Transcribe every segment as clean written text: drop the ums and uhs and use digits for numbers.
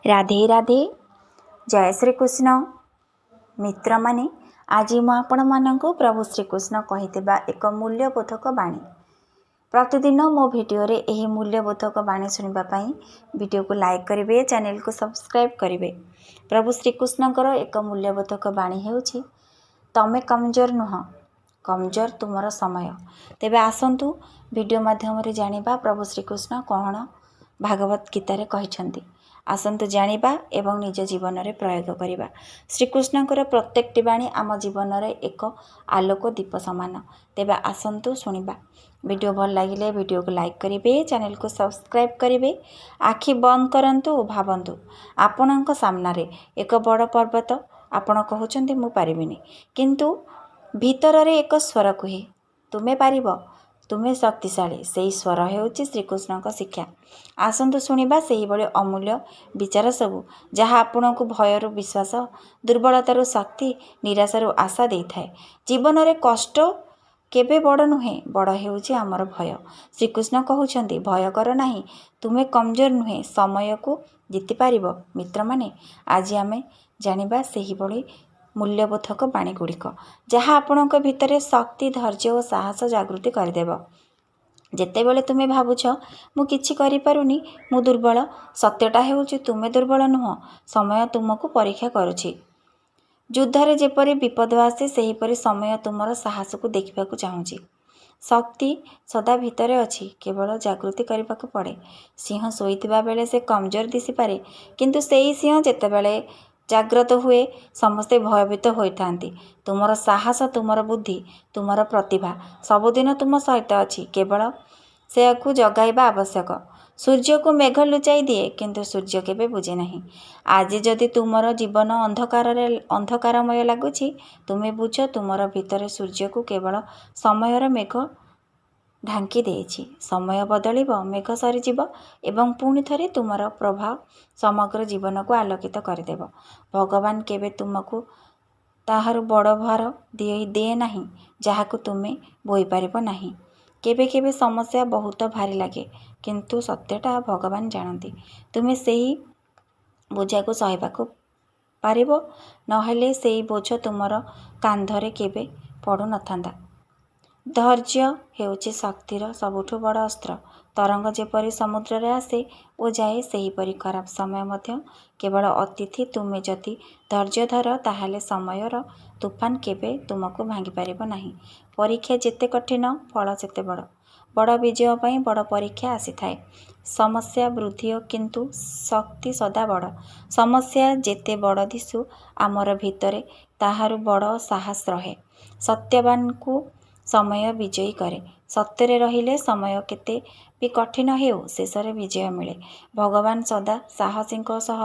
राधे राधे जय श्रीकृष्ण मित्र माने आज मुझे प्रभु श्रीकृष्ण कही एक मूल्यबोधक बाणी प्रतिदिन मो भिडियो रे एही मूल्यबोधक बाणी सुनिबाई वीडियो को लाइक करेंगे चैनल को सब्सक्राइब करेंगे। प्रभु श्रीकृष्णकर एक मूल्यबोधक बाणी हेउछि तमे कमजोर नुह कमजोर तुमर समय। तेबे आसंतु वीडियो माध्यम रे जानिबा प्रभु श्रीकृष्ण कौन भागवत गीता रे कहिछंती। आसंतु जानिबा एवं निज जीवन रे प्रयोग करिबा। श्रीकृष्णकर प्रत्येकटी बाणी आम जीवन रे एक आलोक दीप समान। तेबे आसंतु सुनिबा। वीडियो भल लगिले वीडियो को लाइक करेंगे चैनल को सब्सक्राइब करेंगे। आखि बंद करंतु भावंतु आपणक सामने एक बड़ पर्वत आपण कहउछंती मु पारिबिनी किंतु भीतर रे एक स्वर कहे तुमे पारिबो तुमे शक्तिशाली। से स्वर हेउछि श्रीकृष्ण शिक्षा। आसंतु शुणिबा सेही बळे अमूल्य विचार सबु जहाँ आपण को भयरु विश्वास दुर्बलतारु शक्ति निराशारु आशा दे थाए। जीवन रे कष्ट केबे बड़ नुहे बड़ हेउछि आमर भय। श्रीकृष्ण कहउछंती भय कर नाही तुमे कमजोर नुहे समय को जीति पारिबो। मित्र माने आज आमे जानिबा सेही बळे मूल्यबोधक बाणी गुड़िक जहाँ आपणक भितर शक्ति धैर्य और साहस जागृति करदेव। जेतेबेले तुमे भावुछ मु किछि करि पारुनी मु दुर्बल सत्यटा हेउछि तुमे दुर्बल नुह समय तुमको परीक्षा करुछि। युद्धरे जेपरि विपद आसे सेहीपरि समय तुमर साहस को देखिबाकु चाहुछि। शक्ति सदा भितरे अछि केवल जागृति करबाकु पड़े। सिंह शोइतिबा बेले से कमजोर दिसि पारे किंतु सेही सिंह जेतेबेले जाग्रत हुए समस्ते भयभीत होइथांती। तुमर साहस तुमर बुद्धि तुमर प्रतिभा सबुदिन तुम सहित अछि केवल से को जगाइबा आवश्यक। सूर्य को मेघ लुचाई दिए किंतु सूर्य केबे बुझे नहीं। आज जदि तुमर जीवन अंधकारमय लगुछि तुमे बुझ तुमर भितर सूर्य को केवल समयर मेघ ढांकी देछि। समय बदलिबो मेघ सरीजिबो एवं पुणी थरे तुमर प्रभाव समग्र जीवन को आलोकित करदेव। भगवान केबे तुमको ताहार बड़ भार दे नाही जहाकु तुमे बोई पारिबो नाही। केबे केबे समस्या बहुत भारी लगे किंतु सत्यटा भगवान जानती तुमे सेही बोझा को सहिबाकु पारिबो नहेले सेही बोझ तुमर कांधरे केबे पड़ु नथांदा। धैर्य हेउछि शक्तिर सबुठु बड़ अस्त्र। तरंग जेपरि समुद्र रे आसे ओ जाए सेहीपरि खराब समय मध्य केवल अतिथि। तुमे जदि धैर्य धर ताहाले समयर तूफान केबे तुमको भांगी पारिबो नाही। परीक्षा जेते कठिन फल सेते बड़। बड़ विजय पई बड़ परीक्षा आसी थाए। समस्या वृद्धि किंतु शक्ति सदा बड़। समस्या जेते बड़ दिसु आमर भितरे ताहारु बड़ साहस रहे। सत्यवान को समय विजयी करे। सत्यरे रहिले समय केते भी कठिन हेउ शेषरे विजय मिले। भगवान सदा साहसीଙ୍କ सह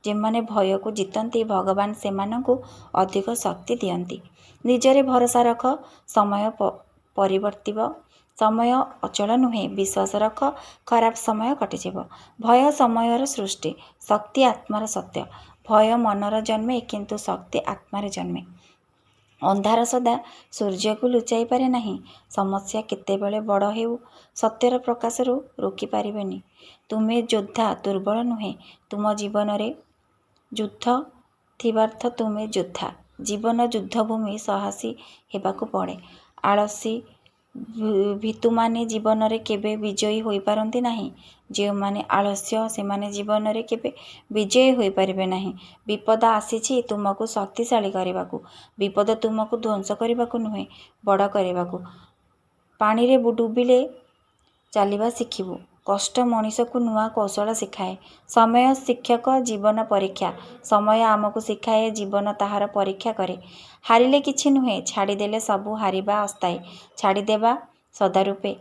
जेमाने भय को जीतंती भगवान सेमानंकु अधिक शक्ति दियंती। निजरे भरोसा रख समय परिवर्तिब समय अचल नुहे विश्वास रख खराब समय कटिजिब। भय समयर सृष्टि शक्ति आत्मार सत्य। भय मनर जन्मे किंतु शक्ति आत्मार जन्मे। अंधार सदा सूर्य को लुचाई पारे नहीं। समस्या केतेबेले बड़ हेउ सत्यर प्रकाश रु रोकी पारिबेनी। तुमे योद्धा दुर्बल नुहे तुम जीवन रे युद्ध थिबार्थ तुमे योद्धा। जीवन युद्धभूमि साहसी हेबाकु पड़े। आलसी भीतु माने जीवन रे केबे विजयी होई पारंती नाही। जे माने आलस्य से माने जीवन रे केबे विजयी होई पारिबे नाही। विपद आसीछि तुमको शक्तिशाली करिबाकु। विपद तुमको ध्वंस करिबाकु नुहे बड़ करिबाकु। पानी रे डुबिले चलिबा शिखिबु। कष्ट मनीष को नुआ कौशल शिखाए। समय शिक्षक जीवन परीक्षा। समय आमको शिखाए जीवन ताहार परीक्षा करे। हारिले किछि नुहे छाड़ीदेले सबु हारिबा अस्थायी छाड़ीदेबा सदा रूपे।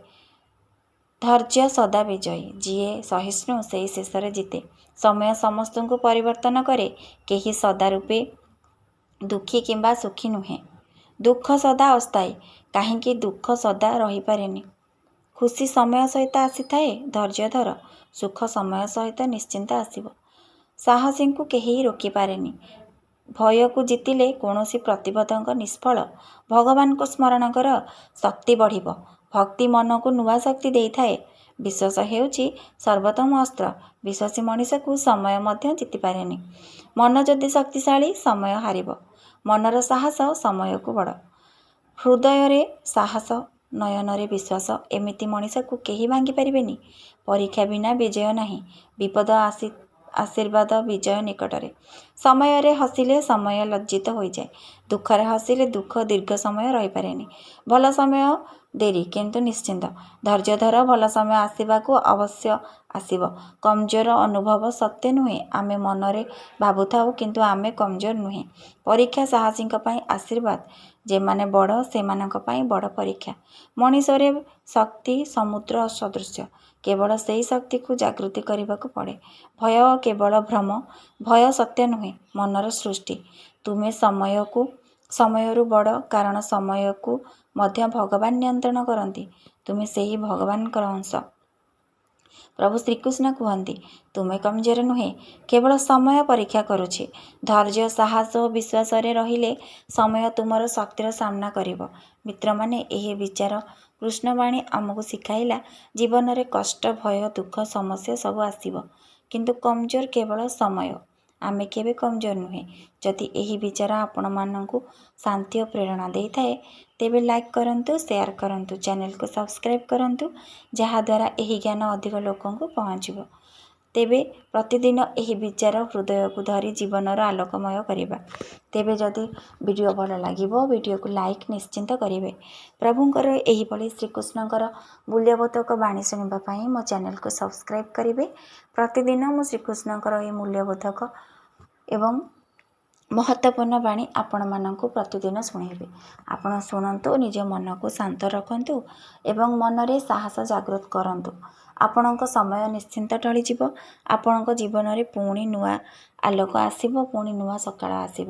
धैर्य सदा विजयी जीए सहिष्णु से शेषरे जीते। समय समस्त को परिवर्तन करे केही सदा रूपे दुखी किंबा सुखी नुहे। दुख सदा अस्थायी काहींकि दुख सदा रही पारेनी। खुशी समय सहित आसी थाए धैर्य धर सुख समय सहित निश्चिंत आसीबो। साहसी को केही रोकी पारेनी। भय को जीतिले कौनसी प्रतिबद्धक निष्फल। भगवान को स्मरण कर शक्ति बढ़िबो। भक्ति मन को नुआ शक्ति देई थाए। ବିଶ୍ୱାସ ହେଉଛି ସର୍ବୋତ୍ତମ ଅସ୍ତ୍ର। ବିଶ୍ୱାସୀ ମଣିଷକୁ ସମୟ ମଧ୍ୟ ଜିତିପାରେନି। ମନ ଯଦି ଶକ୍ତିଶାଳୀ ସମୟ ହାରିବ। ମନର ସାହସ ସମୟକୁ ବଡ଼। ହୃଦୟରେ ସାହସ, ନୟନରେ ବିଶ୍ୱାସ, ଏମିତି ମଣିଷକୁ କେହି ଭାଙ୍ଗି ପାରିବେନି। ପରୀକ୍ଷା ବିନା ବିଜୟ ନାହିଁ। ବିପଦ ଆଶୀର୍ବାଦ ବିଜୟ ନିକଟରେ। ସମୟରେ ହସିଲେ ସମୟ ଲଜ୍ଜିତ ହୋଇଯାଏ। ଦୁଃଖରେ ହସିଲେ ଦୁଃଖ ଦୀର୍ଘ ସମୟ ରହିପାରେନି। ଭଲ ସମୟ ଡେରି କିନ୍ତୁ ନିଶ୍ଚିନ୍ତ। ଧୈର୍ଯ୍ୟ ଧର, ଭଲ ସମୟ ଆସିବାକୁ ଅବଶ୍ୟ ଆସିବ। କମଜୋର ଅନୁଭବ ସତ୍ୟ ନୁହେଁ। ଆମେ ମନରେ ଭାବୁଥାଉ କିନ୍ତୁ ଆମେ କମଜୋର ନୁହେଁ। ପରୀକ୍ଷା ସାହସୀଙ୍କ ପାଇଁ ଆଶୀର୍ବାଦ। ଯେମାନେ ବଡ଼ ସେମାନଙ୍କ ପାଇଁ ବଡ଼ ପରୀକ୍ଷା। ମଣିଷରେ ଶକ୍ତି ସମୁଦ୍ର ସଦୃଶ୍ୟ। କେବଳ ସେହି ଶକ୍ତିକୁ ଜାଗୃତି କରିବାକୁ ପଡ଼େ। ଭୟ କେବଳ ଭ୍ରମ। ଭୟ ସତ୍ୟ ନୁହେଁ, ମନର ସୃଷ୍ଟି। ତୁମେ ସମୟରୁ ବଡ଼, କାରଣ ସମୟକୁ ମଧ୍ୟ ଭଗବାନ ନିୟନ୍ତ୍ରଣ କରନ୍ତି। ତୁମେ ସେହି ଭଗବାନଙ୍କର ଅଂଶ। ପ୍ରଭୁ ଶ୍ରୀକୃଷ୍ଣ କୁହନ୍ତି, ତୁମେ କମଜୋର ନୁହେଁ, କେବଳ ସମୟ ପରୀକ୍ଷା କରୁଛି। ଧୈର୍ଯ୍ୟ, ସାହସ ଓ ବିଶ୍ୱାସରେ ରହିଲେ ସମୟ ତୁମର ଶକ୍ତିର ସାମ୍ନା କରିବ। ମିତ୍ରମାନେ, ଏହି ବିଚାର କୃଷ୍ଣବାଣୀ ଆମକୁ ଶିଖାଇଲା, ଜୀବନରେ କଷ୍ଟ, ଭୟ, ଦୁଃଖ, ସମସ୍ୟା ସବୁ ଆସିବ, କିନ୍ତୁ କମଜୋର କେବଳ ସମୟ। ଆମେ କେବେ କମଜୋର ନୁହେଁ। ଯଦି ଏହି ବିଚାର ଆପଣମାନଙ୍କୁ ଶାନ୍ତି ଓ ପ୍ରେରଣା ଦେଇଥାଏ, ତେବେ ଲାଇକ୍ କରନ୍ତୁ, ସେୟାର କରନ୍ତୁ, ଚ୍ୟାନେଲକୁ ସବସ୍କ୍ରାଇବ୍ କରନ୍ତୁ, ଯାହାଦ୍ୱାରା ଏହି ଜ୍ଞାନ ଅଧିକ ଲୋକଙ୍କୁ ପହଞ୍ଚିବ। ତେବେ ପ୍ରତିଦିନ ଏହି ବିଚାର ହୃଦୟକୁ ଧରି ଜୀବନର ଆଲୋକମୟ କରିବା। ତେବେ ଯଦି ଭିଡ଼ିଓ ଭଲ ଲାଗିବ, ଭିଡ଼ିଓକୁ ଲାଇକ୍ ନିଶ୍ଚିନ୍ତ କରିବେ। ପ୍ରଭୁଙ୍କର ଏହିଭଳି ଶ୍ରୀକୃଷ୍ଣଙ୍କର ମୂଲ୍ୟବୋଧକ ବାଣୀ ଶୁଣିବା ପାଇଁ ମୋ ଚ୍ୟାନେଲକୁ ସବସ୍କ୍ରାଇବ୍ କରିବେ। ପ୍ରତିଦିନ ମୁଁ ଶ୍ରୀକୃଷ୍ଣଙ୍କର ଏହି ମୂଲ୍ୟବୋଧକ ଏବଂ ମହତ୍ତ୍ୱପୂର୍ଣ୍ଣ ବାଣୀ ଆପଣମାନଙ୍କୁ ପ୍ରତିଦିନ ଶୁଣାଇବି। ଆପଣ ଶୁଣନ୍ତୁ, ନିଜ ମନକୁ ଶାନ୍ତ ରଖନ୍ତୁ ଏବଂ ମନରେ ସାହସ ଜାଗୃତ କରନ୍ତୁ। ଆପଣଙ୍କ ସମୟ ନିଶ୍ଚିନ୍ତ ଟଳିଯିବ। ଆପଣଙ୍କ ଜୀବନରେ ପୁଣି ନୂଆ ଆଲୋକ ଆସିବ, ପୁଣି ନୂଆ ସକାଳ ଆସିବ।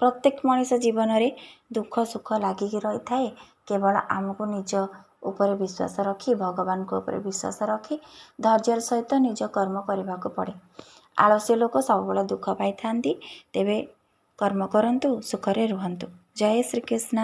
ପ୍ରତ୍ୟେକ ମଣିଷ ଜୀବନରେ ଦୁଃଖ ସୁଖ ଲାଗିକି ରହିଥାଏ। କେବଳ ଆମକୁ ନିଜ ଉପରେ ବିଶ୍ୱାସ ରଖି, ଭଗବାନଙ୍କ ଉପରେ ବିଶ୍ୱାସ ରଖି ଧୈର୍ଯ୍ୟର ସହିତ ନିଜ କର୍ମ କରିବାକୁ ପଡ଼େ। ଆଳସ୍ୟ ଲୋକ ସବୁବେଳେ ଦୁଃଖ ପାଇଥାନ୍ତି। ତେବେ କର୍ମ କରନ୍ତୁ, ସୁଖରେ ରୁହନ୍ତୁ। ଜୟ ଶ୍ରୀକୃଷ୍ଣ।